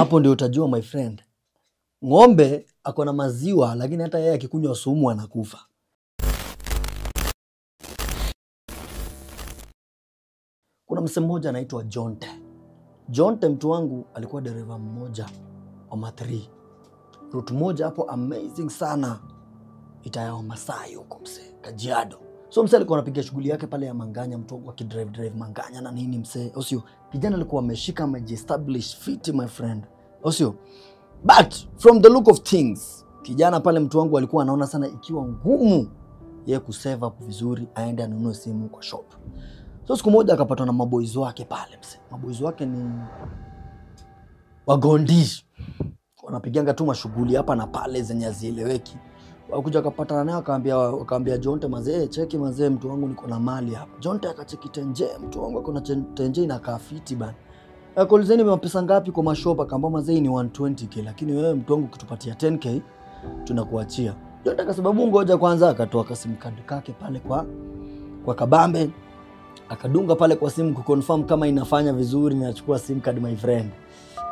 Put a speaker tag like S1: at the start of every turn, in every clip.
S1: Hapo ndio utajua my friend. Ng'ombe ako na maziwa lakini hata yeye akikunywa sumu anakufa. Kuna msee mmoja anaitwa Jonte. Jonte mtu wangu alikuwa dereva mmoja wa M3. Route moja hapo amazing sana. Itaya Masai huko msee, Kajiado. So msee alikuwa anapiga shughuli yake pale ya Manganya, mtu wangu akidrive Manganya na nini msee. Osio, kijana alikuwa ameshika establish fit my friend. Osio. But from the look of things, kijana pale mtu wangu alikuwa anaona sana ikiwa ngumu yeye kusave up vizuri aende anunue simu kwa shop. So siku moja akapatana na maboys wake pale msee. Maboys wake ni wagondi. Wanapiganga tu mashughuli hapa na pale zenye hazieleweki. Wakuja akapatana naye akaambia Jonte, mazee cheki mazee mtu wangu niko na mali hapa. Jonte akacheki tenje, mtu wangu ako na tenje inakaa fiti bana. Akaulizeni mapesa ngapi kwa mashop, akaambia mazee ni 120k lakini wewe mtu wangu ukitupatia 10k tunakuachia. Jonte akasababu ngoja kwanza, akatoa kasimu card kake pale kwa kabambe. Akadunga pale kwa simu kuconfirm kama inafanya vizuri na achukua sim card my friend.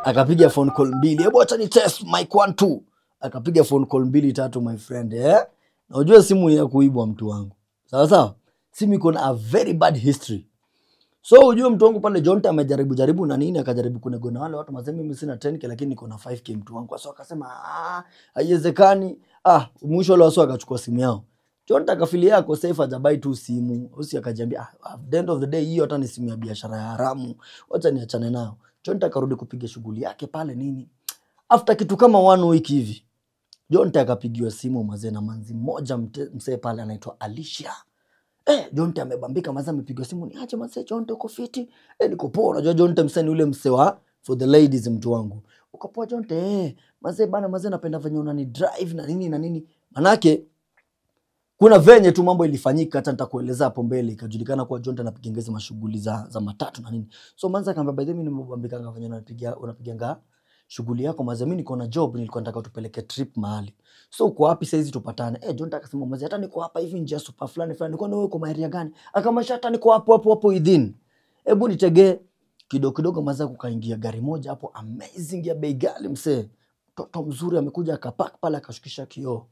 S1: Akapiga phone call 2. Hebu acha ni test mic 1 2. Akapiga phone call 2 3 my friend. Na unajua simu ya kuibwa mtu wangu. Sawa sawa? Simu iko na a very bad history. So unajua mtu wangu pale Jonte amejaribu na nini, akajaribu kunegona wale watu mazee, mimi sina 10k lakini niko na 5k mtu wangu. So akasema haiwezekani. Mwisho wale wasio akachukua simu yao. Jonte akafilia yako safe ajabai tu simu. Usi akajiambia at the end of the day hiyo hata ni simu ya biashara ya haramu. Wacha niachane nao. Jonte akarudi kupiga shughuli yake pale nini. After kitu kama 1 week hivi, Jonte akapigiwa simu mazee na manzi mmoja msee pale anaitwa Alicia. Jonte amebambika mazee, amepigiwa simu, ni aje mazee Jonte uko fiti? Niko poa. Unajua Jonte msee ni ule msee wa for the ladies mtu wangu. Uko poa Jonte? Mazee bana, mazee napenda venye unani drive na nini na nini. Manake kuna venye tu mambo ilifanyika, hata nitakueleza hapo mbele, ikajulikana kwa Jonte anapigengeza mashughuli za matatu na nini. So manza akamwambia by the way nimebambika venye unapiganga shughuli yako mazee, mimi niko na job, nilikuwa nataka tupeleke trip mahali. So uko wapi sasa hizi tupatane? Jonte akasema mazee hata niko hapa hivi nje super fulani. Niko na wewe kwa area gani? Akamwambia hata niko hapo within. Hebu nitegee kidogo mazee, kukaingia gari moja hapo amazing ya bei ghali msee. Mtoto mzuri amekuja akapark pale akashukisha kioo.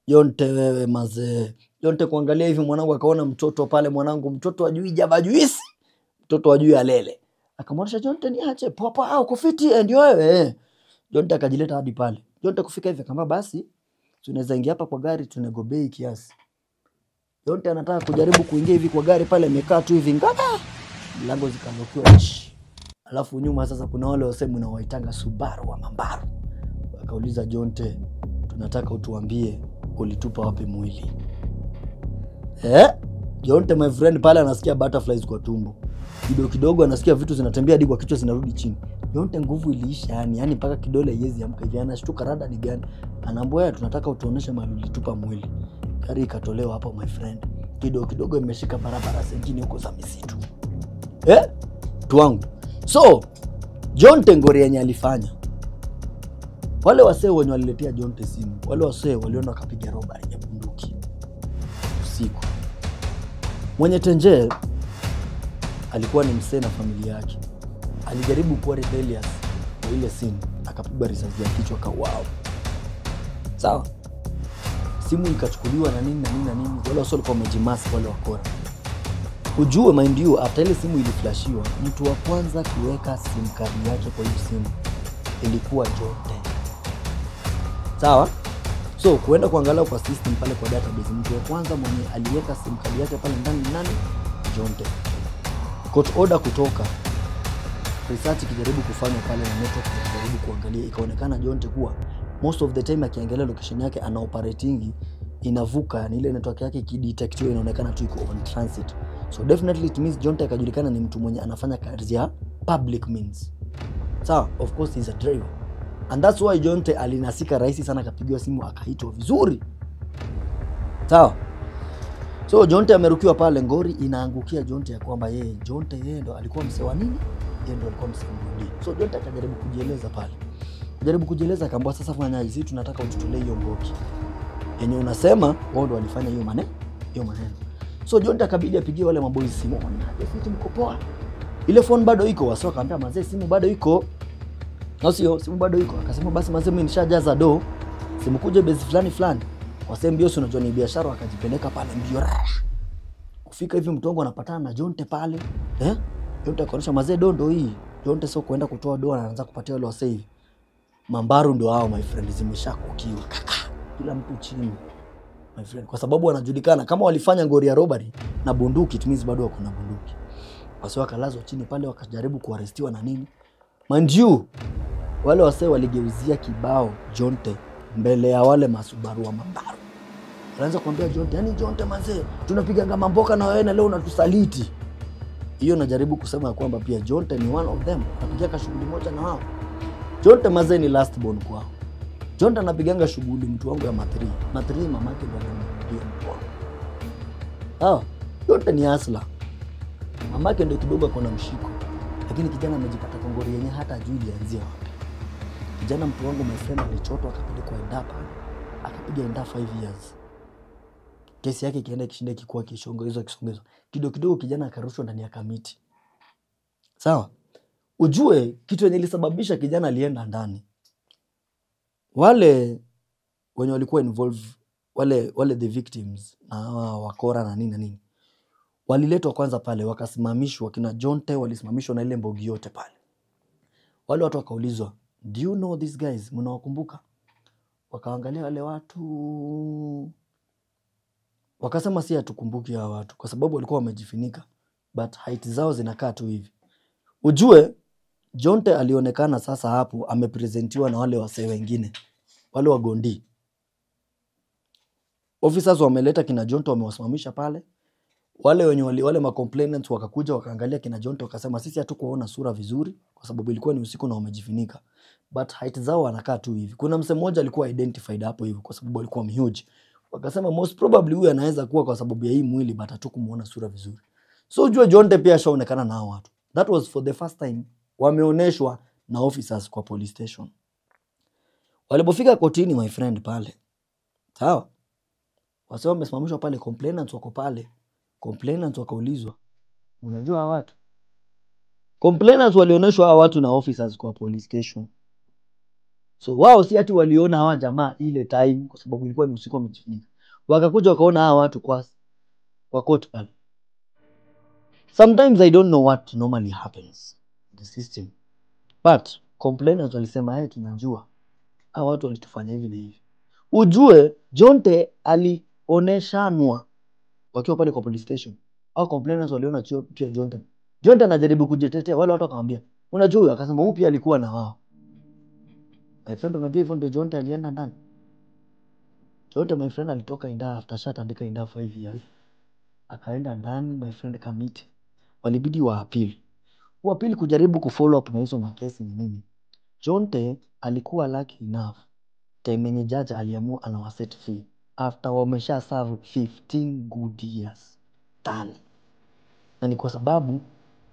S1: Jonte wewe mazee. Jonte kuangalia hivi mwanangu akaona mtoto pale, mwanangu mtoto ajui java juisi. Mtoto ajui alele. Akamwonyesha Jonte ni aje poa uko fiti ndio wewe. Jonte akajileta hadi pale. Jonte kufika hivi akamwambia basi tunaweza ingia hapa kwa gari tunego bei kiasi. Jonte anataka kujaribu kuingia hivi kwa gari pale, amekaa tu hivi ngaka. Mlango zikalokiwa. Alafu nyuma sasa kuna wale wasemu na waitanga Subaru wa Mambaru. Akauliza Jonte, tunataka utuambie ulitupa wapi mwili. Jonte my friend pale anasikia butterflies kwa tumbo. Kidogo anasikia vitu zinatembea hadi kwa kichwa zinarudi chini. Jonte nguvu iliisha yani mpaka kidole yezi amka hivi, anashtuka rada ni gani. Anaambia tunataka utuoneshe mahali ulitupa mwili. Gari ikatolewa hapo my friend. Kidogo imeshika barabara zingine huko za misitu. Tuangu. So Jonte ngori yenye alifanya, wale wasee wenye waliletea Jonte simu, wale wasee waliona akapiga roba ya bunduki usiku. Mwenye tenje alikuwa ni msee na familia yake. Alijaribu kuwa rebellious kwa ile simu, akapigwa risasi ya kichwa kauawa. Sawa? Simu ikachukuliwa na nini. Wale wasee walikuwa wamejimask wale wakora. Ujue mind you, after ile simu iliflashiwa, mtu wa kwanza kuweka sim card yake kwa hiyo simu ilikuwa Jonte. Sawa? So kuenda kuangalia kwa system pale kwa database, mtu wa kwanza mwenye aliweka sim card yake pale ndani nani? Jonte. Court order kutoka. Research kijaribu kufanya pale na network kijaribu kuangalia, ikaonekana Jonte kuwa most of the time akiangalia location yake ana operating inavuka, yani ile network yake ikidetectiwa inaonekana tu iko on transit. So definitely it means Jonte akajulikana ni mtu mwenye anafanya kazi ya public means. Sawa, of course he's a driver. And that's why Jonte alinasika rahisi sana, akapigiwa simu akaitwa vizuri. Sawa. So Jonte amerukiwa pale, ngori inaangukia Jonte ya kwamba Jonte ndo alikuwa msee wa nini? Yeye ndo alikuwa msee wa. So Jonte akajaribu kujieleza pale. Akaambia sasa fanya hizi, tunataka ututolee hiyo mboki yenye unasema wao ndo walifanya hiyo maneno. So Jonte akabidi apigie wale maboys simu, "Fiti mko poa? Ile phone bado iko?" Wasio akaambia mazee simu bado iko. Na sio simu bado iko. Akasema basi mazee mimi nishajaza do. Simu kuje base fulani. Wasema mbio si unajua ni biashara, akajipeleka pale mbio. Kufika hivi mtu wangu anapatana na Jonte pale. Jonte akaonyesha mazee ndo hii. Jonte sio kuenda kutoa doa, anaanza kupatia wale wasee hivi. Mambaru ndo hao my friend, zimeshakukiwa. Kila mtu chini my friend, kwa sababu wanajulikana kama walifanya ngori ya robbery na bunduki, tumizi bado wako na bunduki. Wasio wakalazwa chini pale, wakajaribu kuarestiwa na nini. Mind you, wale wasee waligeuzia kibao Jonte mbele ya wale masubaru wa Mambaru. Wanaanza kumwambia Jonte, yani Jonte mazee, tunapiga ngama mboka na wewe na leo unatusaliti. Hiyo najaribu kusema kwamba pia Jonte ni one of them. Anapiga shughuli moja na wao. Jonte mazee ni last born kwao. Jonte anapiganga shughuli mtu wangu ya matri. Matri mamake ndo anampigia mtu wangu. Jonte ni hustler. Mamake ndo kidogo akona mshiko. Lakini kijana amejipata kongori yenye hata ajui ilianzia wapi. Kijana mtu wangu my friend alichotwa akapelekwa Endapa. Akapiga Endapa 5 years. Kesi yake ikienda kishinda kikuwa kisongezwa. Kidogo kijana akarushwa ndani ya kamiti. Sawa? Ujue kitu yenye ilisababisha kijana alienda ndani. Wale wenye walikuwa involved, wale the victims na wakora na nini. Waliletwa kwanza pale, wakasimamishwa, kina Jonte walisimamishwa na ile mbogi yote pale. Wale watu wakaulizwa, do you know these guys? Mnawakumbuka? Wakaangalia wale watu, wakasema si hatukumbuki hao watu kwa sababu walikuwa wamejifunika, but height zao zinakaa tu hivi. Ujue Jonte alionekana sasa hapo amepresentiwa na wale wasee wengine, wale wagondi. Officers wameleta kina Jonte, wamewasimamisha pale. Wale wenye wale ma complainants wakakuja wakaangalia kina Jonte, wakasema sisi hatukuona sura vizuri kwa sababu ilikuwa ni usiku na wamejifunika, but height zao wanakaa tu hivi. Kuna mse mmoja alikuwa identified hapo hivi kwa sababu alikuwa huge. Wakasema most probably huyu anaweza kuwa kwa sababu ya hii mwili, but hatukumuona sura vizuri. So ujue Jonte pia shaonekana na hao watu. That was for the first time wameoneshwa na officers kwa police station. Walipofika kotini my friend pale, sawa, wasio wamesimamishwa pale, complainants wako pale. Complainants wakaulizwa, unajua hawa watu? Complainants walioneshwa hawa watu na officers kwa police station. So wao si ati waliona hawa jamaa ile time kwa sababu ilikuwa ni usiku wamejifunika. Wakakuja wakaona hawa watu kwa court pale. Sometimes I don't know what normally happens in the system, but complainants walisema tunajua hawa watu walitufanya hivi na hivi. Ujue Jonte alioneshanwa wakiwa pale kwa police station. Au complainants waliona pia Jonte. Jonte anajaribu kujitetea, wale watu wakamwambia, unajua, akasema huyu pia alikuwa na wao. My friend anambia hivyo ndio Jonte alienda ndani. Jonte my friend alitoka Inda after shot andika Inda 5 years. Akaenda ndani my friend kamiti. Walibidi wa appeal kujaribu kufollow up na hizo makesi ni nini. Jonte alikuwa lucky enough time yenye judge aliamua anawaset free after wamesha serve 15 good years ndani. Na ni kwa sababu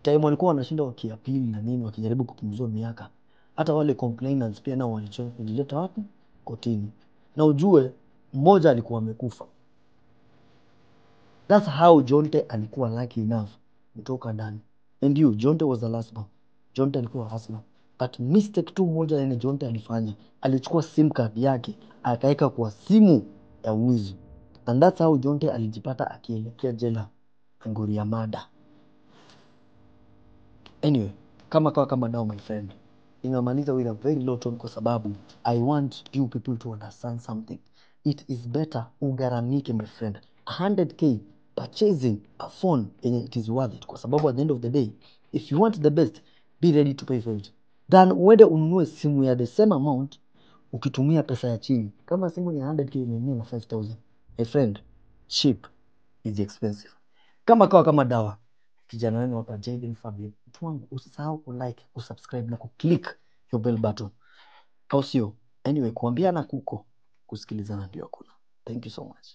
S1: time walikuwa wanashinda wakiapili na nini wakijaribu kupunguzwa miaka, hata wale complainants pia nao walileta wapi kotini. Na ujue mmoja alikuwa amekufa. That's how Jonte alikuwa lucky enough kutoka ndani. And you, Jonte was the last one. Jonte alikuwa hustler. But mistake tu moja yenye Jonte alifanya, alichukua SIM card yake akaweka kwa simu ya mwizi. And that's how Jonte alijipata akielekea jela ngori ya mada. Anyway, kama now my friend, inamaliza with a very low tone kwa sababu I want you people to understand something. It is better ungaramike my friend 100k purchasing a phone and it is worth it, kwa sababu at the end of the day, if you want the best, be ready to pay for it, than uende ununue simu ya the same amount ukitumia pesa ya chini. Kama simu ya 100k umenunua na 5000, my friend, cheap is expensive. Kama dawa, kijana wenu hapa Jaden Fabio, mtu wangu usisahau kulike, kusubscribe na kuclick your bell button. Au sio? Anyway, kuambiana kuko, kusikilizana ndio kuna. Thank you so much.